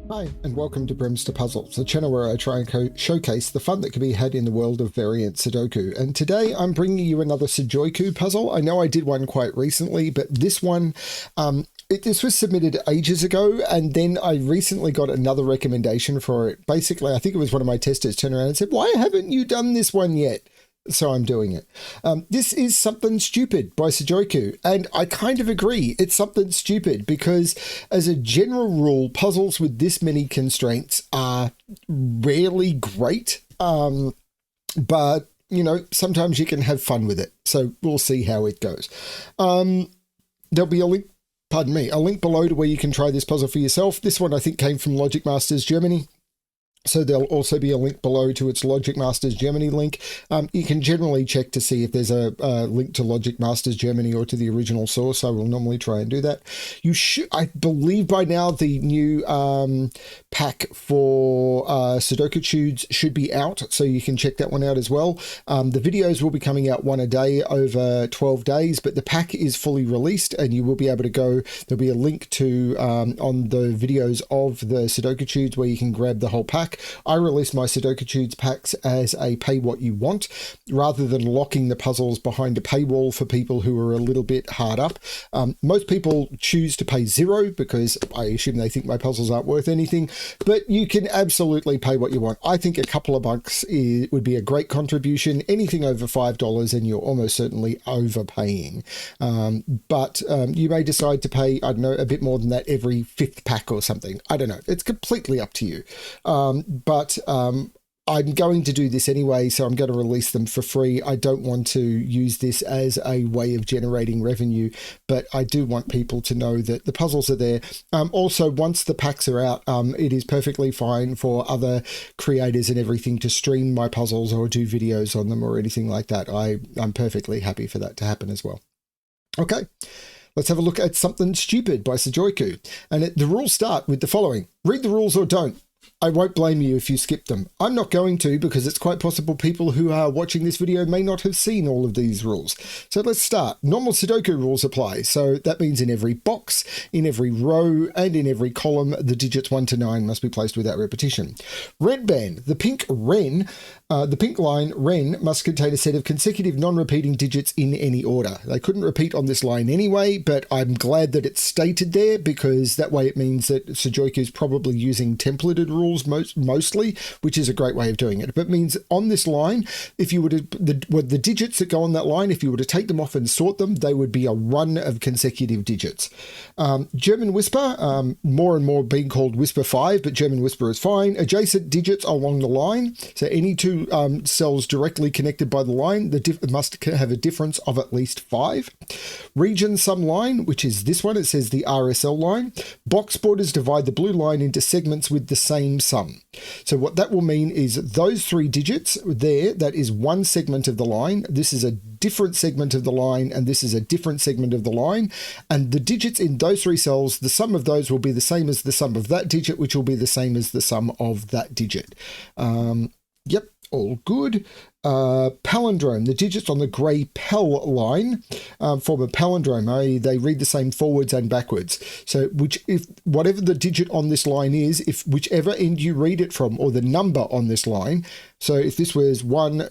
Hi, and welcome to BremSter Puzzles, the channel where I try and showcase the fun that can be had in the world of variant Sudoku. And today I'm bringing you another sujoyku puzzle. I know I did one quite recently, but this one, this was submitted ages ago, and then I recently got another recommendation for it. Basically, I think it was one of my testers turned around and said, "Why haven't you done this one yet?" So I'm doing it. This is Something Stupid by Sujoyku, and I kind of agree. It's something stupid because, as a general rule, puzzles with this many constraints are rarely great. But, you know, sometimes you can have fun with it. So we'll see how it goes. There'll be a link, pardon me, a link below to where you can try this puzzle for yourself. This one I think came from Logic Masters Germany. So there'll also be a link below to its Logic Masters Germany link. You can generally check to see if there's a link to Logic Masters Germany or to the original source. I will normally try and do that. You should, I believe by now, the new pack for Sudoku Tudes should be out, so you can check that one out as well. The videos will be coming out one a day over 12 days, but the pack is fully released and you will be able to go. There'll be a link to on the videos of the Sudoku Tudes where you can grab the whole pack. I release my Sudoku Tudes packs as a pay what you want, rather than locking the puzzles behind a paywall for people who are a little bit hard up. Most people choose to pay $0 because I assume they think my puzzles aren't worth anything, but you can absolutely pay what you want. I think a couple of bucks would be a great contribution. Anything over $5 and you're almost certainly overpaying. But you may decide to pay, I don't know, a bit more than that every 5th pack or something. I don't know. It's completely up to you. But I'm going to do this anyway, so I'm going to release them for free. I don't want to use this as a way of generating revenue, but I do want people to know that the puzzles are there. Also, once the packs are out, it is perfectly fine for other creators and everything to stream my puzzles or do videos on them or anything like that. I'm perfectly happy for that to happen as well. Okay. Let's have a look at Something Stupid by Sujoyku. And the rules start with the following. Read the rules or don't. I won't blame you if you skip them. I'm not going to, because it's quite possible people who are watching this video may not have seen all of these rules. So let's start. Normal Sudoku rules apply. So that means in every box, in every row, and in every column, the digits 1 to 9 must be placed without repetition. Renban, the pink line Ren must contain a set of consecutive non-repeating digits in any order. They couldn't repeat on this line anyway, but I'm glad that it's stated there, because that way it means that Sujoyku is probably using templated rules mostly, which is a great way of doing it. But it means on this line, if you were to the digits that go on that line, if you were to take them off and sort them, they would be a run of consecutive digits. German Whisper, more and more being called Whisper 5, but German Whisper is fine. Adjacent digits along the line, so any two cells directly connected by the line, must have a difference of at least 5. Region sum line, which is this one, it says the RSL line. Box borders divide the blue line into segments with the same sum. So what that will mean is those 3 digits there, that is one segment of the line. This is a different segment of the line, and this is a different segment of the line. And the digits in those 3 cells, the sum of those will be the same as the sum of that digit, which will be the same as the sum of that digit. Yep, all good. Palindrome, the digits on the grey Pel line form a palindrome, i.e. they read the same forwards and backwards. So if whatever the digit on this line is, if whichever end you read it from, or the number on this line, so if this was 1,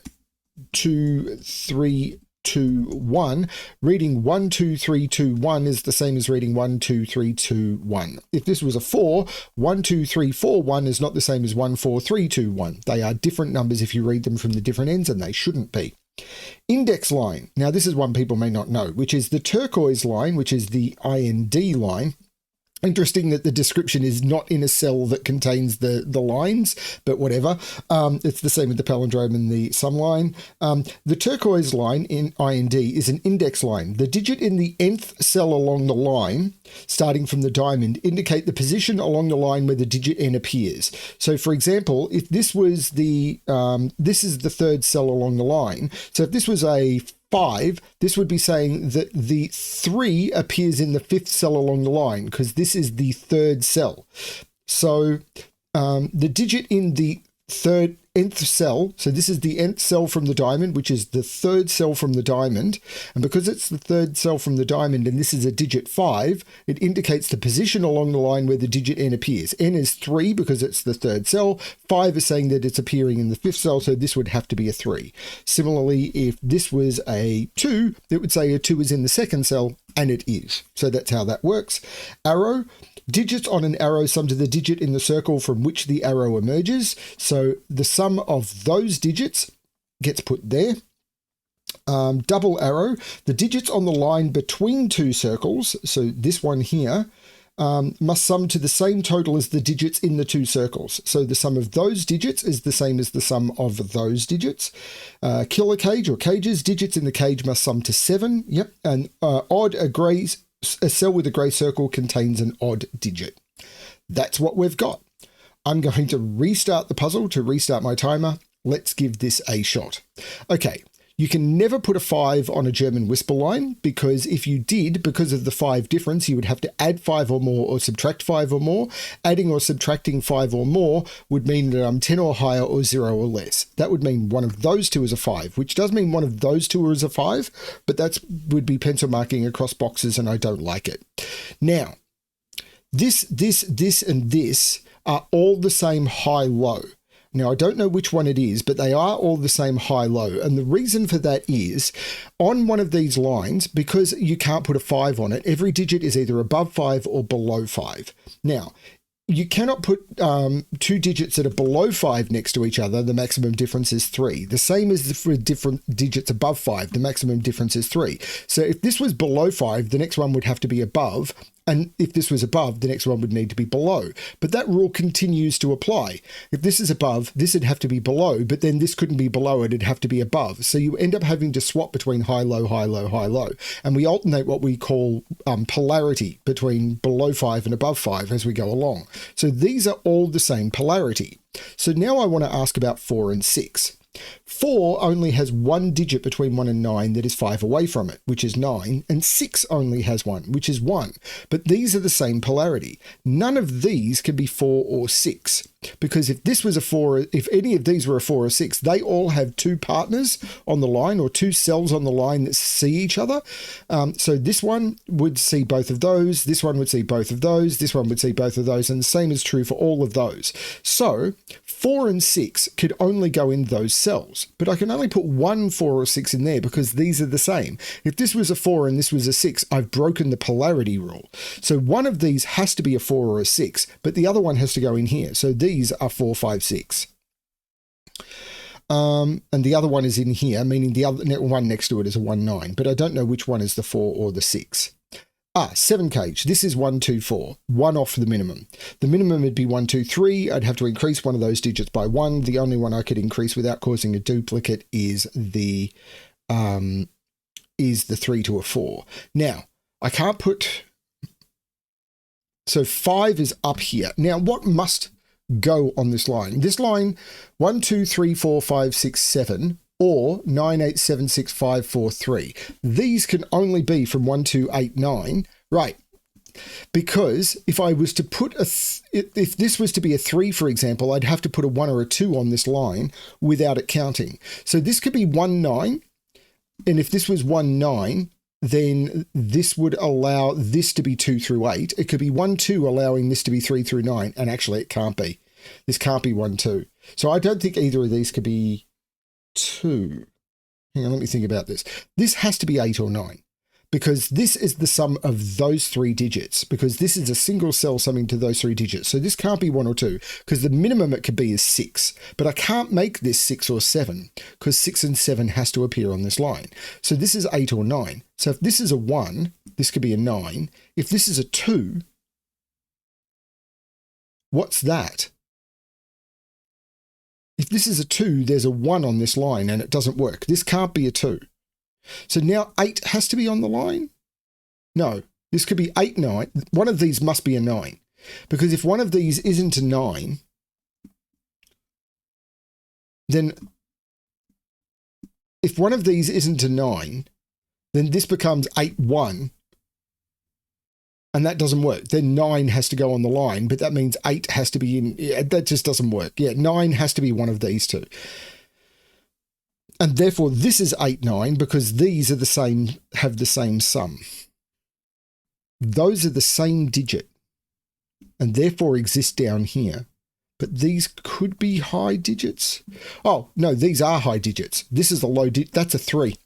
2, 3, 2, 1, reading 1, 2, 3, 2, 1 is the same as reading 1, 2, 3, 2, 1. If this was a 4, 1, 2, 3, 4, 1 is not the same as 1, 4, 3, 2, 1. They are different numbers if you read them from the different ends, and they shouldn't be. Index line. Now, this is one people may not know, which is the turquoise line, which is the IND line. Interesting that the description is not in a cell that contains the lines, but whatever. It's the same with the palindrome and the sum line. The turquoise line in IND is an index line. The digit in the nth cell along the line, starting from the diamond, indicate the position along the line where the digit n appears. So, for example, if this was this is the 3rd cell along the line. So if this was a 5, this would be saying that the 3 appears in the 5th cell along the line, because this is the 3rd cell. So the digit in the nth cell. So this is the nth cell from the diamond, which is the third cell from the diamond. And because it's the third cell from the diamond and this is a digit 5, it indicates the position along the line where the digit n appears. N is 3 because it's the third cell. 5 is saying that it's appearing in the fifth cell, so this would have to be a 3. Similarly, if this was a 2, it would say a 2 is in the second cell, and it is. So that's how that works. Arrow. Digits on an arrow sum to the digit in the circle from which the arrow emerges. So the sum of those digits gets put there. Double arrow. The digits on the line between two circles, so this one here, must sum to the same total as the digits in the two circles. So the sum of those digits is the same as the sum of those digits. Killer cage or cages. Digits in the cage must sum to 7. Yep. And odd, a cell with a grey circle contains an odd digit. That's what we've got. I'm going to restart the puzzle to restart my timer. Let's give this a shot. Okay, you can never put a 5 on a German whisper line because if you did, because of the 5 difference, you would have to add 5 or more or subtract 5 or more. Adding or subtracting 5 or more would mean that I'm 10 or higher or 0 or less. That would mean one of those two is a 5, which does mean one of those two is a 5, but that would be pencil marking across boxes and I don't like it. Now, this, and this are all the same high-low. Now, I don't know which one it is, but they are all the same high-low. And the reason for that is, on one of these lines, because you can't put a 5 on it, every digit is either above 5 or below 5. Now, you cannot put two digits that are below 5 next to each other. The maximum difference is 3. The same as for different digits above 5. The maximum difference is 3. So if this was below 5, the next one would have to be above. And if this was above, the next one would need to be below. But that rule continues to apply. If this is above, this would have to be below, but then this couldn't be below it, it'd have to be above. So you end up having to swap between high, low, high, low, high, low. And we alternate what we call polarity between below 5 and above 5 as we go along. So these are all the same polarity. So now I want to ask about 4 and 6. 4 only has one digit between 1 and 9 that is 5 away from it, which is 9, and 6 only has one, which is 1. But these are the same polarity. None of these can be 4 or 6, because if this was a 4, if any of these were a 4 or 6, they all have two partners on the line or two cells on the line that see each other. So this one would see both of those, this one would see both of those, this one would see both of those, and the same is true for all of those. So 4 and 6 could only go in those cells, but I can only put one 4 or 6 in there because these are the same. If this was a 4 and this was a 6, I've broken the polarity rule. So one of these has to be a 4 or a 6, but the other one has to go in here. So these are 4, 5, 6. And the other one is in here, meaning the other one next to it is a 1, 9, but I don't know which one is the 4 or the 6. 7 cage. This is 1, 2, 4. 1 off the minimum. The minimum would be 1, 2, 3. I'd have to increase one of those digits by 1. The only one I could increase without causing a duplicate is the 3 to a 4. Now, I can't put... So 5 is up here. Now, what must go on this line? This line, 1, 2, 3, 4, 5, 6, 7... or 9, 8, 7, 6, 5, 4, 3. These can only be from 1, 2, 8, 9. Right. Because if I was to put if this was to be a 3, for example, I'd have to put a 1 or a 2 on this line without it counting. So this could be 1, 9. And if this was 1, 9, then this would allow this to be 2 through 8. It could be 1, 2 allowing this to be 3 through 9. And actually it can't be. This can't be 1, 2. So I don't think either of these could be 2. Hang on, let me think about this. This has to be 8 or 9 because this is the sum of those 3 digits because this is a single cell summing to those 3 digits. So this can't be 1 or 2 because the minimum it could be is 6, but I can't make this 6 or 7 because 6 and 7 has to appear on this line. So this is 8 or 9. So if this is a 1, this could be a 9. If this is a 2, what's that? If this is a 2, there's a 1 on this line and it doesn't work. This can't be a 2. So now 8 has to be on the line? No, this could be 8, 9. One of these must be a 9. Because if one of these isn't a 9, then if one of these isn't a 9, then this becomes 8, 1. And that doesn't work. Then 9 has to go on the line, but that means 8 has to be in. Yeah, that just doesn't work. Yeah, 9 has to be one of these two. And therefore, this is 8, 9, because these are the same, have the same sum. Those are the same digit, and therefore exist down here. But these could be high digits. Oh, no, these are high digits. This is a low digit. That's a 3.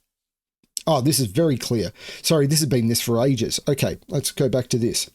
Oh, this is very clear. Sorry, this has been this for ages. Okay, let's go back to this.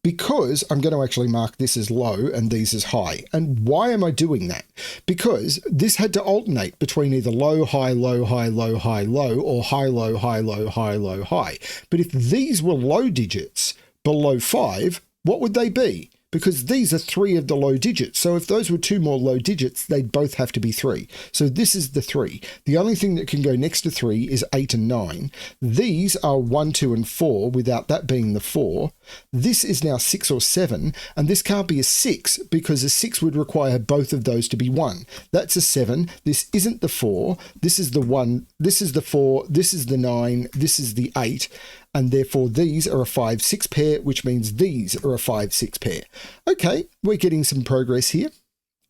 Because I'm going to actually mark this as low and these as high. And why am I doing that? Because this had to alternate between either low, high, low, high, low, high, low, or high, low, high, low, high, low, high. But if these were low digits below 5, what would they be? Because these are 3 of the low digits. So if those were 2 more low digits, they'd both have to be 3. So this is the 3. The only thing that can go next to 3 is 8 and 9. These are 1, 2, and 4 without that being the 4. This is now 6 or 7, and this can't be a 6 because a 6 would require both of those to be 1. That's a 7. This isn't the 4. This is the 1. This is the 4. This is the 9. This is the 8. And therefore these are a 5, 6 pair, which means these are a 5, 6 pair. Okay, we're getting some progress here.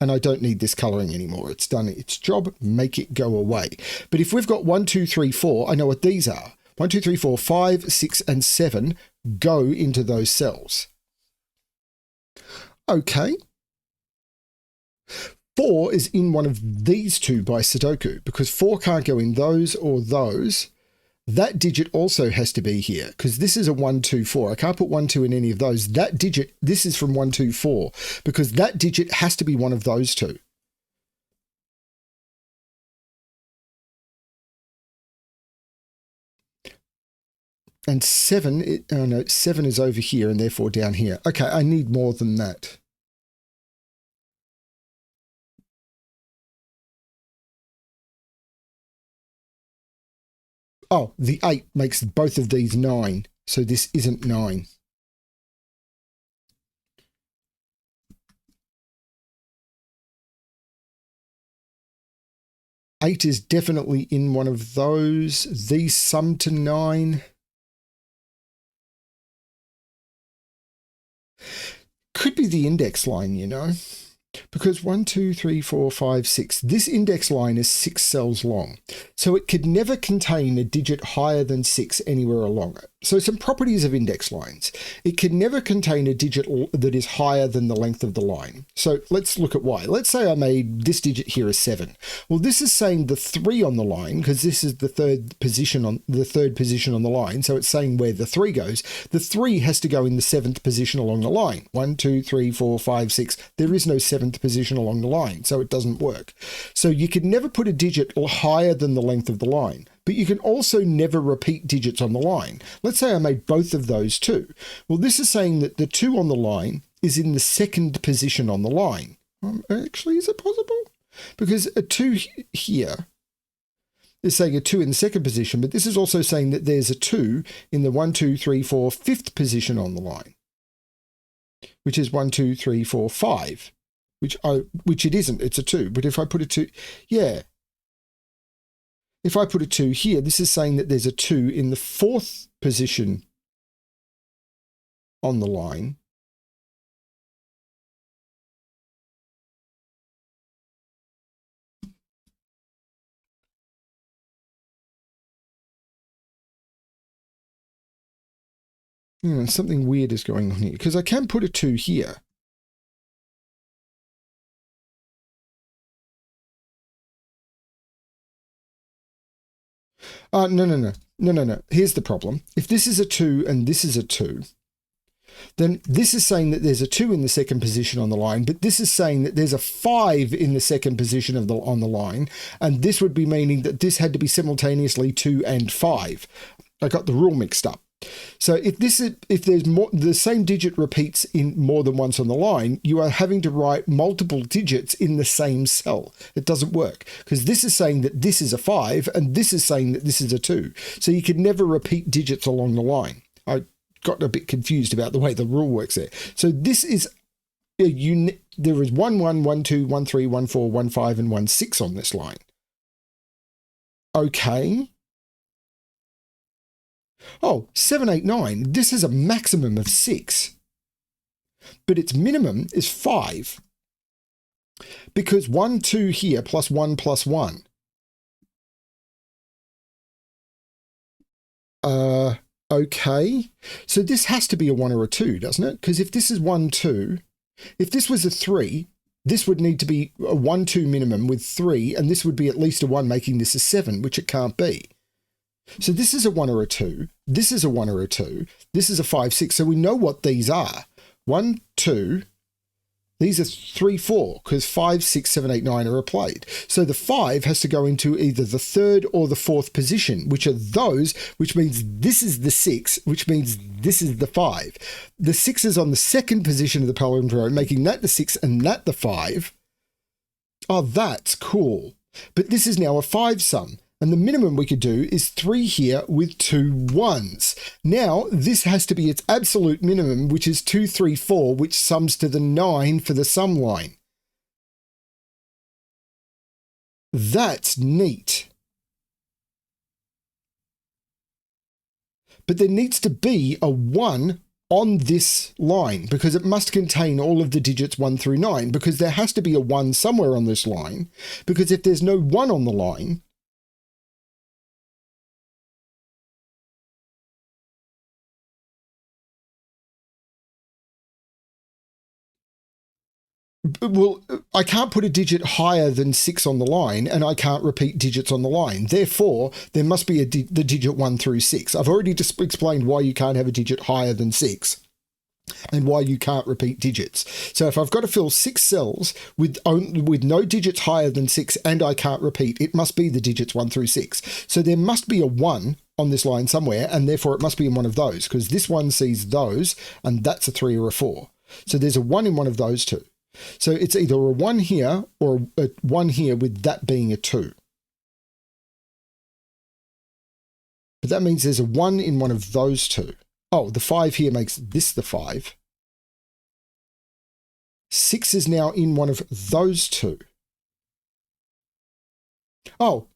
And I don't need this colouring anymore. It's done its job. Make it go away. But if we've got 1, 2, 3, 4, I know what these are. 1, 2, 3, 4, 5, 6, and 7 go into those cells. Okay. 4 is in one of these two by Sudoku because 4 can't go in those or those. That digit also has to be here because this is a 1, 2, 4. I can't put 1, 2 in any of those. That digit, this is from 1, 2, 4 because that digit has to be one of those two. And 7, oh no, 7 is over here and therefore down here. Okay, I need more than that. Oh, the 8 makes both of these 9. So this isn't 9. Eight is definitely in one of those. These sum to 9. Could be the index line, you know. Because 1, 2, 3, 4, 5, 6. This index line is 6 cells long. So it could never contain a digit higher than 6 anywhere along it. So some properties of index lines. It can never contain a digit that is higher than the length of the line. So let's look at why. Let's say I made this digit here a 7. Well, this is saying the 3 on the line, because this is the third position on the line. So it's saying where the 3 goes. The 3 has to go in the 7th position along the line. 1, 2, 3, 4, 5, 6. There is no 7th position along the line, so it doesn't work. So you could never put a digit higher than the length of the line. But you can also never repeat digits on the line. Let's say I made both of those 2. Well, this is saying that the 2 on the line is in the 2nd position on the line. Actually, is it possible? Because a 2 here is saying a 2 in the 2nd position, but this is also saying that there's a 2 in the 1, 2, 3, 4, 5th position on the line, which is 1, 2, 3, 4, 5, which it isn't. It's a 2. But if I put a 2, yeah. If I put a 2 here, this is saying that there's a 2 in the 4th position on the line. Something weird is going on here because I can put a 2 here. No. Here's the problem. If this is a 2 and this is a 2, then this is saying that there's a 2 in the 2nd position on the line, but this is saying that there's a 5 in the 2nd position on the line, and this would be meaning that this had to be simultaneously 2 and 5. I got the rule mixed up. So if there's more, the same digit repeats in more than once on the line, you are having to write multiple digits in the same cell. It doesn't work because this is saying that this is a 5 and this is saying that this is a 2. So you can never repeat digits along the line. I got a bit confused about the way the rule works there. So this is there is 1, 1, 1, 2, 1, 3, 1, 4, 1, 5, and 1, 6 on this line. Okay. Oh, 7, 8, 9. This has a maximum of 6. But its minimum is 5. Because 1, 2 here plus 1 plus 1. Okay. So this has to be a 1 or a 2, doesn't it? Because if this is 1, 2, if this was a 3, this would need to be a 1, 2 minimum with 3, and this would be at least a 1, making this a 7, which it can't be. So this is a 1 or a 2, this is a 1 or a 2, this is a 5, 6. So we know what these are. 1, 2, these are 3, 4, because 5, 6, 7, 8, 9 are played. So the 5 has to go into either the 3rd or the 4th position, which are those, which means this is the 6, which means this is the 5. The 6 is on the 2nd position of the palindrome, making that the 6 and that the 5. Oh, that's cool. But this is now a 5 sum. And the minimum we could do is 3 here with 2 1s. Now, this has to be its absolute minimum, which is 2, 3, 4, which sums to the 9 for the sum line. That's neat. But there needs to be a 1 on this line, because it must contain all of the digits 1 through 9, because there has to be a 1 somewhere on this line, because if there's no 1 on the line, well, I can't put a digit higher than 6 on the line, and I can't repeat digits on the line. Therefore, there must be the digit 1 through 6. I've already just explained why you can't have a digit higher than 6 and why you can't repeat digits. So if I've got to fill 6 cells with no digits higher than 6 and I can't repeat, it must be the digits 1 through 6. So there must be a 1 on this line somewhere, and therefore it must be in one of those, because this one sees those, and that's a 3 or a 4. So there's a 1 in one of those two. So it's either a 1 here or a 1 here, with that being a 2. But that means there's a 1 in one of those two. Oh, the 5 here makes this the 5. 6 is now in one of those two. Oh,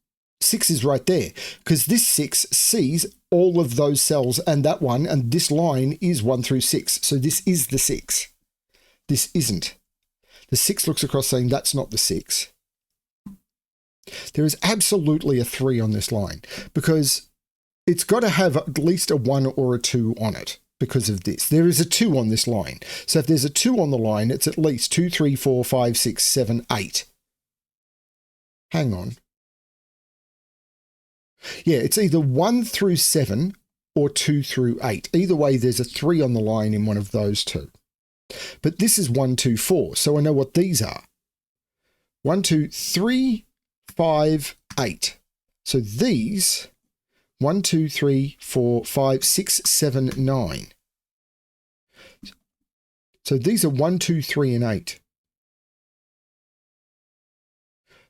6 is right there, because this 6 sees all of those cells and that one, and this line is 1 through 6. So this is the 6. This isn't. The 6 looks across saying that's not the 6. There is absolutely a 3 on this line, because it's got to have at least a 1 or a 2 on it because of this. There is a 2 on this line. So if there's a 2 on the line, it's at least 2, 3, 4, 5, 6, 7, 8. Hang on. Yeah, it's either 1 through 7 or 2 through 8. Either way, there's a 3 on the line in one of those two. But this is 1, 2, 4, so I know what these are. 1, 2, 3, 5, 8. So these, 1, 2, 3, 4, 5, 6, 7, 9. So these are 1, 2, 3, and 8.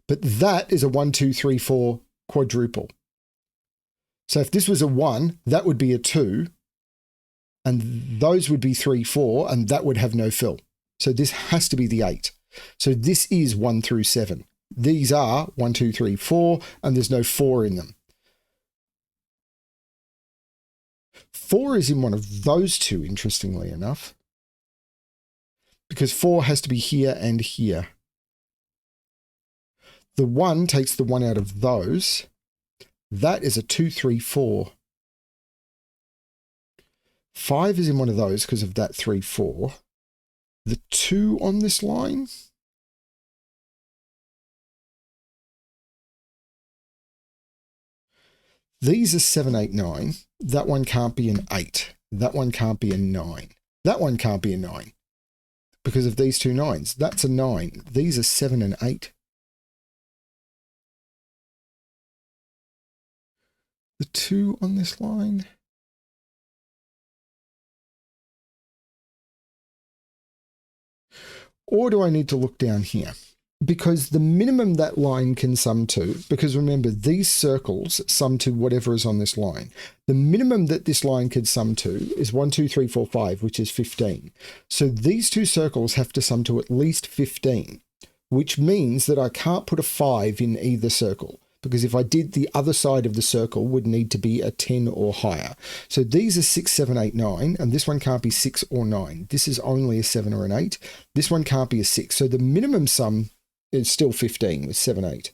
But that is a 1, 2, 3, 4 quadruple. So if this was a 1, that would be a 2. And those would be 3, 4, and that would have no fill. So this has to be the 8. So this is 1 through 7. These are 1, 2, 3, 4, and there's no 4 in them. 4 is in one of those two, interestingly enough, because 4 has to be here and here. The 1 takes the 1 out of those. That is a 2, 3, 4. 5 is in one of those because of that 3, 4. The 2 on this line. These are 7, 8, 9. That one can't be an 8. That one can't be a 9. That one can't be a 9 because of these two 9s. That's a 9. These are 7 and 8. The 2 on this line. Or do I need to look down here? Because the minimum that line can sum to, because remember, these circles sum to whatever is on this line. The minimum that this line could sum to is 1, 2, 3, 4, 5, which is 15. So these two circles have to sum to at least 15, which means that I can't put a 5 in either circle, because if I did, the other side of the circle would need to be a 10 or higher. So these are 6, 7, 8, 9, and this one can't be 6 or 9. This is only a 7 or an 8. This one can't be a 6. So the minimum sum is still 15 with 7, 8.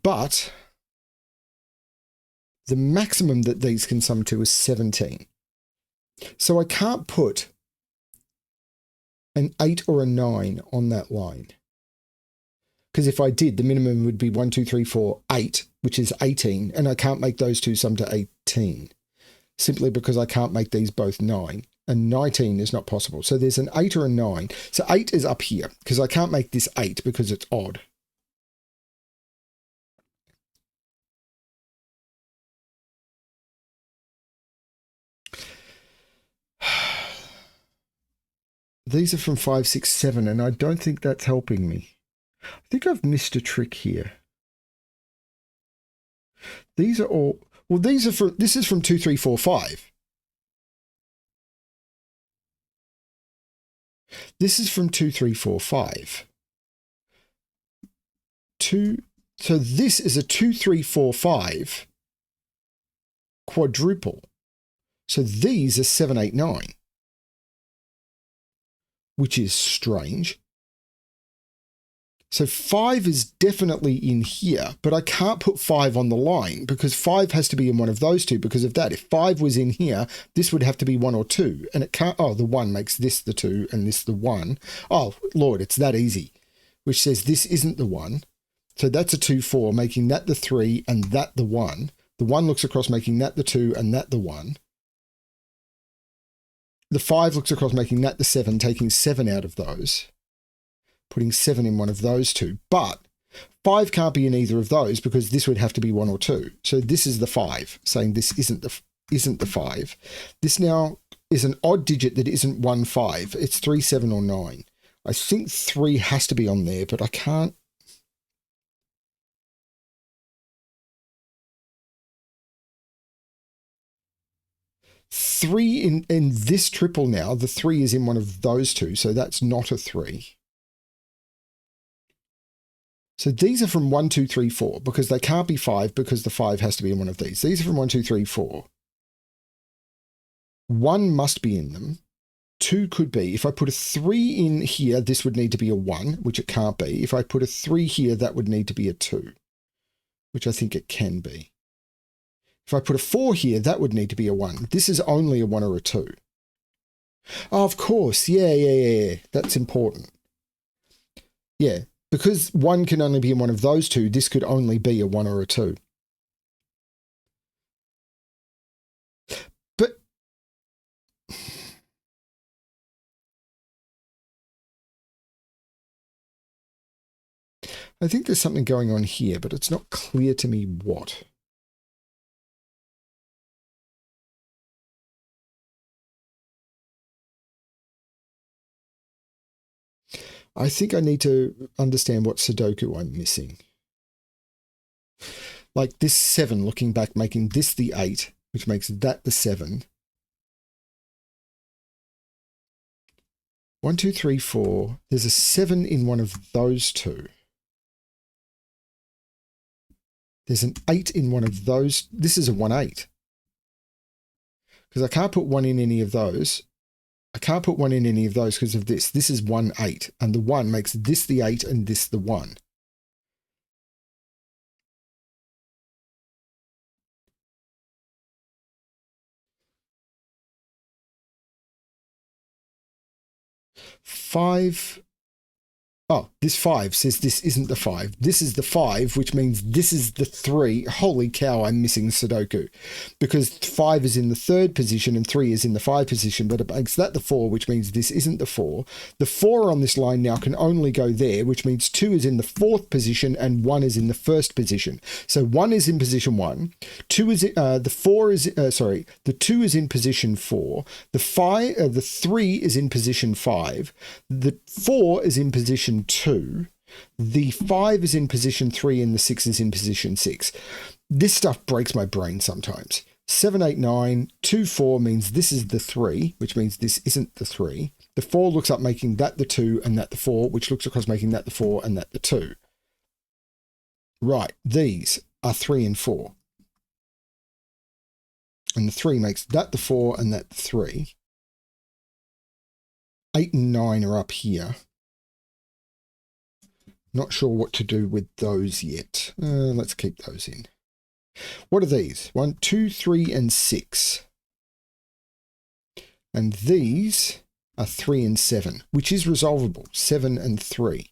But the maximum that these can sum to is 17. So I can't put an 8 or a 9 on that line. Because if I did, the minimum would be 1, 2, 3, 4, 8, which is 18, and I can't make those two sum to 18, simply because I can't make these both 9, and 19 is not possible. So there's an 8 or a 9. So 8 is up here, because I can't make this 8 because it's odd. These are from 5, 6, 7, and I don't think that's helping me. I think I've missed a trick here. These are all, well, these are from, this is from 2, 3, 4, 5. This is from 2, 3, 4, 5. 2, so this is a 2, 3, 4, 5 quadruple. So these are 7, 8, 9. Which is strange. So 5 is definitely in here, but I can't put 5 on the line because 5 has to be in one of those two because of that. If 5 was in here, this would have to be 1 or 2, and it can't. Oh, the 1 makes this the 2 and this the 1. Oh, Lord, it's that easy, which says this isn't the 1. So that's a 2, 4, making that the 3 and that the 1. The 1 looks across, making that the 2 and that the 1. The 5 looks across, making that the 7, taking 7 out of those, putting 7 in one of those two. But 5 can't be in either of those because this would have to be 1 or 2. So this is the 5, saying this isn't the 5. This now is an odd digit that isn't 1, 5. It's 3, 7, or 9. I think 3 has to be on there, but I can't. Three in this triple now, the 3 is in one of those two, so that's not a 3. So these are from 1, 2, 3, 4, because they can't be 5 because the 5 has to be in one of these. These are from 1, 2, 3, 4. 1 must be in them. 2 could be. If I put a 3 in here, this would need to be a 1, which it can't be. If I put a 3 here, that would need to be a 2, which I think it can be. If I put a 4 here, that would need to be a 1. This is only a 1 or a 2. Oh, of course. Yeah. That's important. Yeah, because 1 can only be in one of those two, this could only be a 1 or a 2. But I think there's something going on here, but it's not clear to me what. I think I need to understand what Sudoku I'm missing. Like this 7, looking back, making this the 8, which makes that the 7. 1, 2, 3, 4. There's a 7 in one of those two. There's an 8 in one of those. This is a 1, 8. Because I can't put 1 in any of those. I can't put 1 in any of those because of this. This is 1, 8, and the 1 makes this the 8 and this the 1. Five. Oh, this 5 says this isn't the 5. This is the 5, which means this is the 3. Holy cow, I'm missing Sudoku. Because 5 is in the 3rd position and 3 is in the 5 position, but it makes that the 4, which means this isn't the 4. The 4 on this line now can only go there, which means 2 is in the 4th position and 1 is in the 1st position. So 1 is in position 1. 2 is the 2 is in position 4. The 3 is in position 5. The 4 is in position 2, the 5 is in position 3, and the 6 is in position 6. This stuff breaks my brain sometimes. 7, 8, 9, 2, 4 means this is the 3, which means this isn't the 3. The 4 looks up making that the 2 and that the 4, which looks across making that the 4 and that the 2. Right, these are 3 and 4. And the 3 makes that the 4 and that the 3. 8 and 9 are up here. Not sure what to do with those yet. Let's keep those in. What are these? 1, 2, 3, and 6. And these are 3 and 7, which is resolvable. 7 and 3.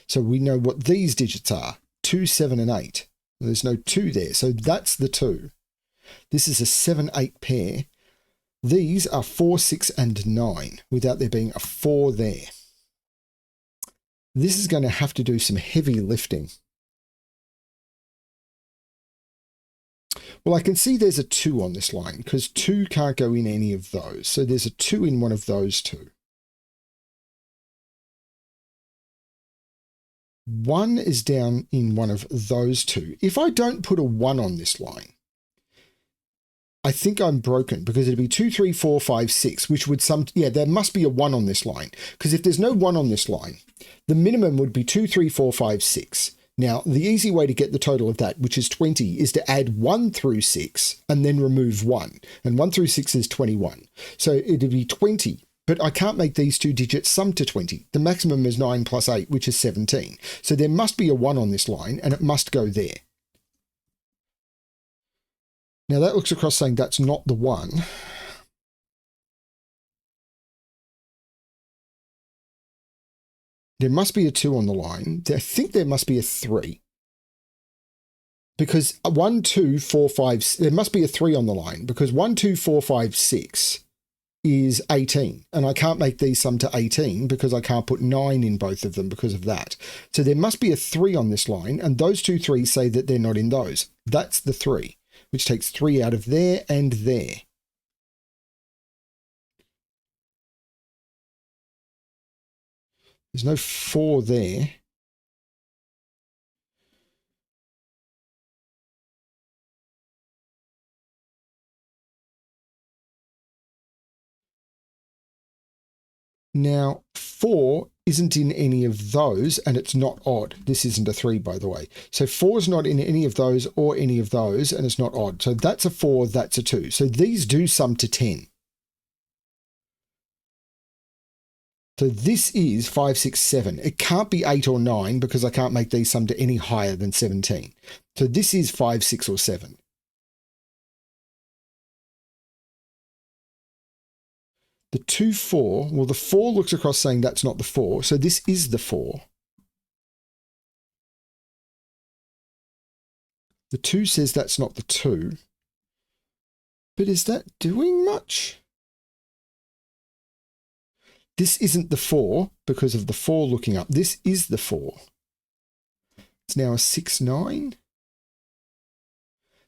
So we know what these digits are. 2, 7, and 8. There's no 2 there, so that's the 2. This is a 7, 8 pair. These are 4, 6, and 9, without there being a 4 there. This is going to have to do some heavy lifting. Well, I can see there's a 2 on this line, because 2 can't go in any of those. So there's a 2 in one of those two. 1 is down in one of those two. If I don't put a 1 on this line, I think I'm broken, because it'd be 2, 3, 4, 5, 6, which would there must be a 1 on this line, because if there's no 1 on this line, the minimum would be 2, 3, 4, 5, 6. Now, the easy way to get the total of that, which is 20, is to add 1 through 6 and then remove 1. And 1 through 6 is 21. So it'd be 20. But I can't make these two digits sum to 20. The maximum is 9 plus 8, which is 17. So there must be a 1 on this line, and it must go there. Now that looks across saying that's not the 1. There must be a 2 on the line. I think there must be a 3. Because 1, 2, 4, 5, there must be a 3 on the line, because 1, 2, 4, 5, 6 is 18. And I can't make these sum to 18 because I can't put 9 in both of them because of that. So there must be a 3 on this line, and those two 3s say that they're not in those. That's the 3, which takes 3 out of there and there. There's no 4 there. Now, 4 isn't in any of those, and it's not odd. This isn't a 3, by the way. So 4 is not in any of those or any of those, and it's not odd. So that's a 4, that's a 2. So these do sum to 10. So this is 5, 6, 7. It can't be 8 or 9 because I can't make these sum to any higher than 17. So this is 5, 6, or 7. The 2, 4, well, the 4 looks across saying that's not the 4. So this is the 4. The 2 says that's not the 2. But is that doing much? This isn't the 4 because of the 4 looking up. This is the 4. It's now a 6, 9.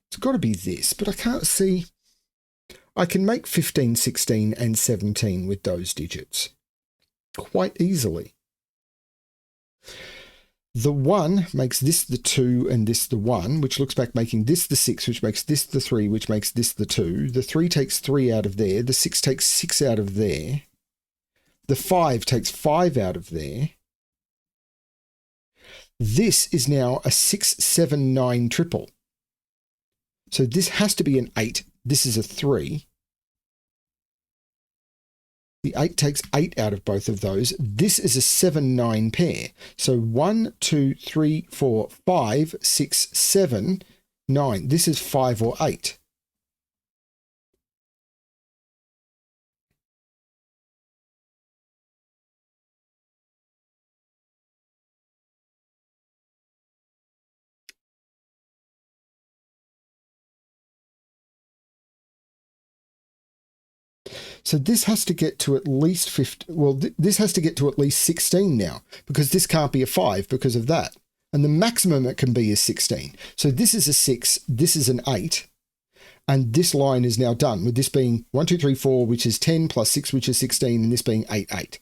It's got to be this, but I can't see. I can make 15, 16, and 17 with those digits quite easily. The 1 makes this the 2 and this the 1, which looks back making this the 6, which makes this the 3, which makes this the 2. The 3 takes 3 out of there. The 6 takes 6 out of there. The 5 takes 5 out of there. This is now a 6, 7, 9 triple. So this has to be an 8. This is a 3. The 8 takes 8 out of both of those. This is a 7, 9 pair. So 1, 2, 3, 4, 5, 6, 7, 9. This is 5 or 8. So this has to get to at least 50. Well, this has to get to at least 16 now, because this can't be a 5 because of that. And the maximum it can be is 16. So this is a 6, this is an 8. And this line is now done with this being 1, 2, 3, 4, which is 10 plus 6, which is 16, and this being 8, 8.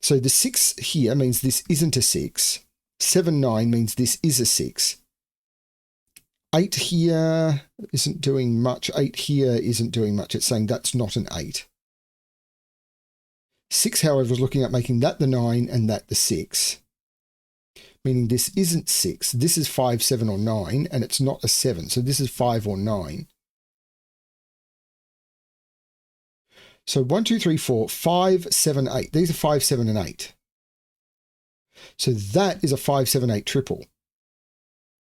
So the 6 here means this isn't a 6. 7, 9 means this is a 6. 8 here isn't doing much. 8 here isn't doing much. It's saying that's not an 8. 6, however, is looking at making that the 9 and that the 6. Meaning this isn't 6. This is 5, 7, or 9, and it's not a 7. So this is 5 or 9. So 1, 2, 3, 4, 5, 7, 8. These are 5, 7, and 8. So that is a 5, 7, 8 triple.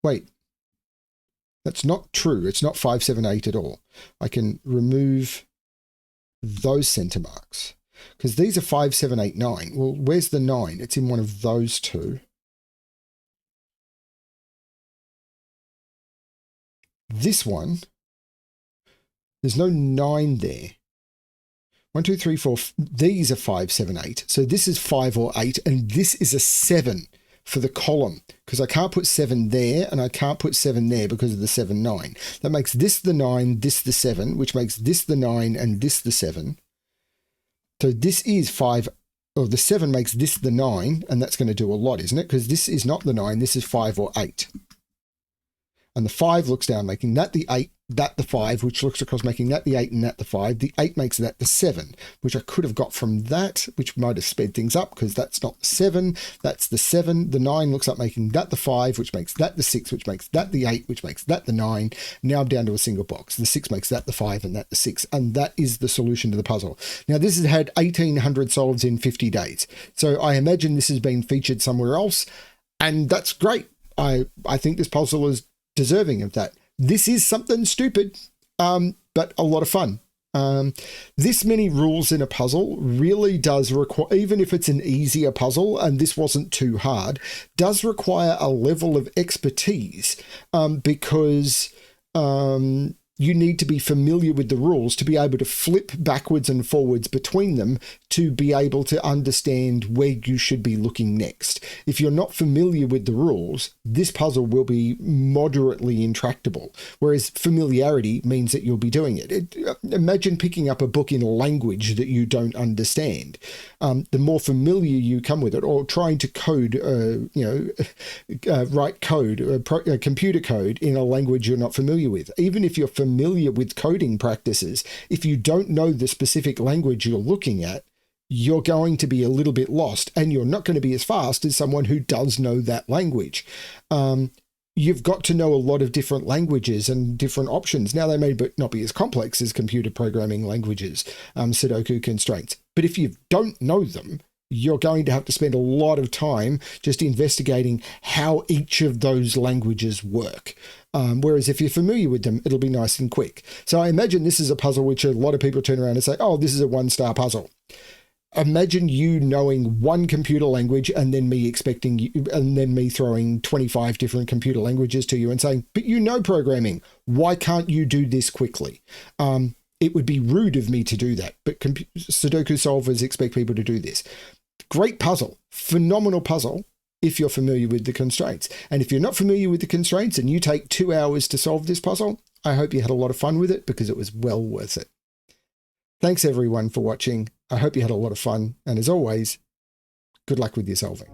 Wait, that's not true. It's not 5, 7, 8 at all. I can remove those center marks because these are 5, 7, 8, 9. Well, where's the 9? It's in one of those two. This one, there's no 9 there. 1, 2, 3, 4. These are 5, 7, 8. So this is 5 or 8, and this is a 7 for the column because I can't put 7 there and I can't put 7 there because of the 7, 9. That makes this the 9, this the 7, which makes this the 9 and this the 7. So this is 5, or the 7 makes this the 9, and that's going to do a lot, isn't it? Because this is not the 9, this is 5 or 8. And the 5 looks down, making that the 8, that the 5, which looks across, making that the 8 and that the 5. The 8 makes that the 7, which I could have got from that, which might have sped things up because that's not the 7, that's the 7. The 9 looks like making that the 5, which makes that the 6, which makes that the 8, which makes that the 9. Now I'm down to a single box. The 6 makes that the 5 and that the 6, and that is the solution to the puzzle. Now this has had 1,800 solves in 50 days. So I imagine this has been featured somewhere else, and that's great. I think this puzzle is deserving of that. This is something stupid, but a lot of fun. This many rules in a puzzle really does require, even if it's an easier puzzle, and this wasn't too hard, does require a level of expertise because you need to be familiar with the rules to be able to flip backwards and forwards between them to be able to understand where you should be looking next. If you're not familiar with the rules, this puzzle will be moderately intractable, whereas familiarity means that you'll be doing it. Imagine picking up a book in a language that you don't understand. The more familiar you come with it, or trying to code, write code, computer code in a language you're not familiar with. Even if you're familiar with coding practices, if you don't know the specific language you're looking at, you're going to be a little bit lost, and you're not going to be as fast as someone who does know that language. You've got to know a lot of different languages and different options. Now, they may not be as complex as computer programming languages, Sudoku constraints, but if you don't know them, you're going to have to spend a lot of time just investigating how each of those languages work. Whereas if you're familiar with them, it'll be nice and quick. So I imagine this is a puzzle which a lot of people turn around and say, oh, this is a 1-star puzzle. Imagine you knowing one computer language and then me expecting you, and then me throwing 25 different computer languages to you and saying, but you know programming, why can't you do this quickly? It would be rude of me to do that, but Sudoku solvers expect people to do this. Great puzzle, phenomenal puzzle if you're familiar with the constraints. And if you're not familiar with the constraints and you take 2 hours to solve this puzzle, I hope you had a lot of fun with it because it was well worth it. Thanks everyone for watching. I hope you had a lot of fun. And as always, good luck with your solving.